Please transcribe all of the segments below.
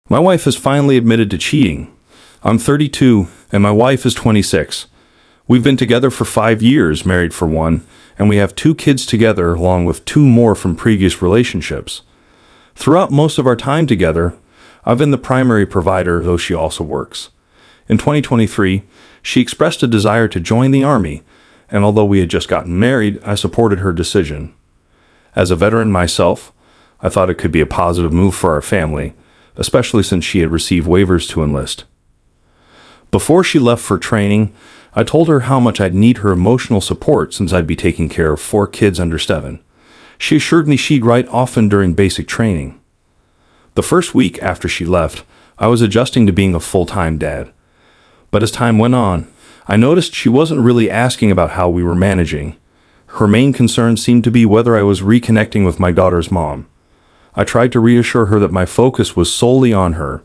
My wife has finally admitted to cheating. I'm 32 and my wife is 26. We've been together for 5 years, married for 1, and we have 2 kids together along with 2 more from previous relationships. Throughout most of our time together, I've been the primary provider, though she also works. In 2023, she expressed a desire to join the Army, and although we had just gotten married, I supported her decision. As a veteran myself, I thought it could be a positive move for our family, especially since she had received waivers to enlist. Before she left for training, I told her how much I'd need her emotional support since I'd be taking care of 4 kids under 7. She assured me she'd write often during basic training. The first week after she left, I was adjusting to being a full-time dad. But as time went on, I noticed she wasn't really asking about how we were managing. Her main concern seemed to be whether I was reconnecting with my daughter's mom. I tried to reassure her that my focus was solely on her,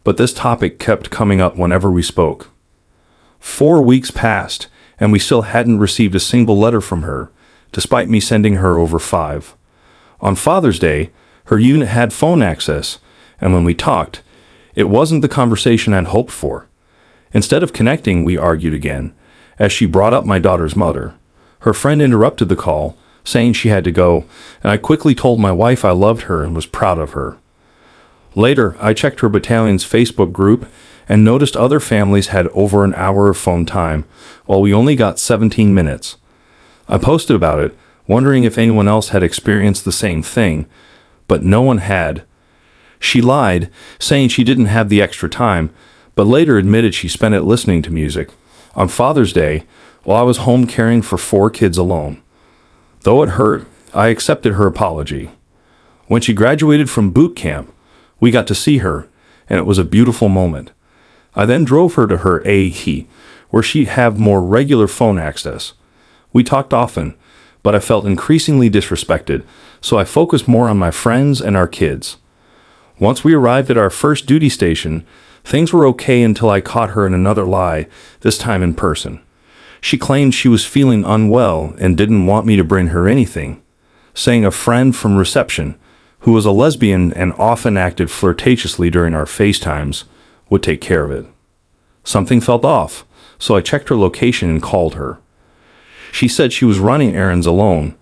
but this topic kept coming up whenever we spoke. 4 weeks passed, and we still hadn't received a single letter from her, despite me sending her over 5. On Father's Day, her unit had phone access, and when we talked, it wasn't the conversation I'd hoped for. Instead of connecting, we argued again, as she brought up my daughter's mother. Her friend interrupted the call, saying she had to go, and I quickly told my wife I loved her and was proud of her. Later, I checked her battalion's Facebook group and noticed other families had over an hour of phone time, while we only got 17 minutes. I posted about it, wondering if anyone else had experienced the same thing, but no one had. She lied, saying she didn't have the extra time, but later admitted she spent it listening to music on Father's Day while I was home caring for 4 kids alone. Though it hurt, I accepted her apology. When she graduated from boot camp, we got to see her, and it was a beautiful moment. I then drove her to her AE, where she'd have more regular phone access. We talked often, but I felt increasingly disrespected, so I focused more on my friends and our kids. Once we arrived at our first duty station, things were okay until I caught her in another lie, this time in person. She claimed she was feeling unwell and didn't want me to bring her anything, saying a friend from reception, who was a lesbian and often acted flirtatiously during our FaceTimes, would take care of it. Something felt off, so I checked her location and called her. She said she was running errands alone,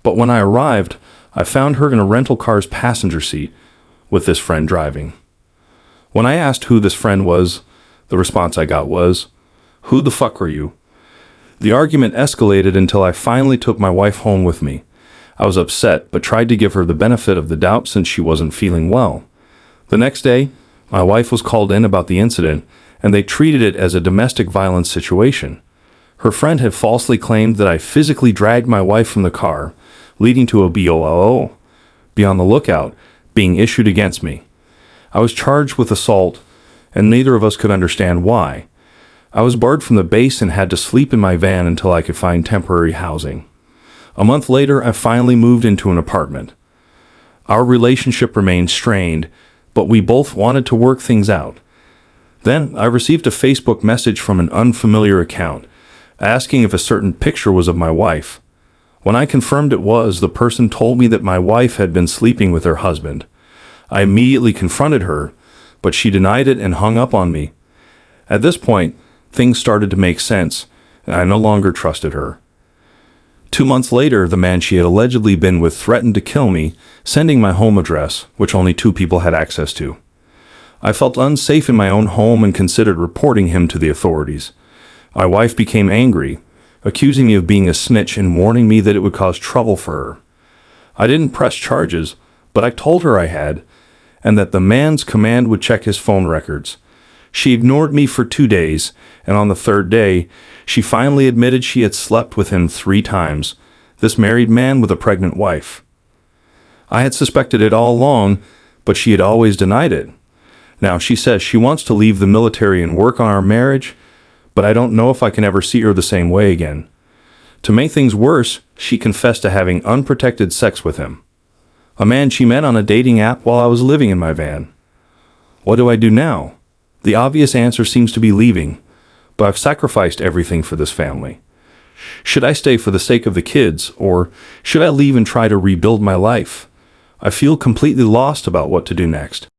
but when I arrived, I found her in a rental car's passenger seat with this friend driving. When I asked who this friend was, the response I got was, "Who the fuck are you?" The argument escalated until I finally took my wife home with me. I was upset, but tried to give her the benefit of the doubt since she wasn't feeling well. The next day, my wife was called in about the incident, and they treated it as a domestic violence situation. Her friend had falsely claimed that I physically dragged my wife from the car, leading to a BOLO, be on the lookout, being issued against me. I was charged with assault, and neither of us could understand why. I was barred from the base and had to sleep in my van until I could find temporary housing. A month later, I finally moved into an apartment. Our relationship remained strained, but we both wanted to work things out. Then I received a Facebook message from an unfamiliar account, asking if a certain picture was of my wife. When I confirmed it was, the person told me that my wife had been sleeping with her husband. I immediately confronted her, but she denied it and hung up on me. At this point, things started to make sense, and I no longer trusted her. 2 months later, the man she had allegedly been with threatened to kill me, sending my home address, which only 2 people had access to. I felt unsafe in my own home and considered reporting him to the authorities. My wife became angry, accusing me of being a snitch and warning me that it would cause trouble for her. I didn't press charges, but I told her I had, and that the man's command would check his phone records. She ignored me for 2 days, and on the 3rd day, she finally admitted she had slept with him 3 times, this married man with a pregnant wife. I had suspected it all along, but she had always denied it. Now she says she wants to leave the military and work on our marriage, but I don't know if I can ever see her the same way again. To make things worse, she confessed to having unprotected sex with him, a man she met on a dating app while I was living in my van. What do I do now? The obvious answer seems to be leaving, but I've sacrificed everything for this family. Should I stay for the sake of the kids, or should I leave and try to rebuild my life? I feel completely lost about what to do next.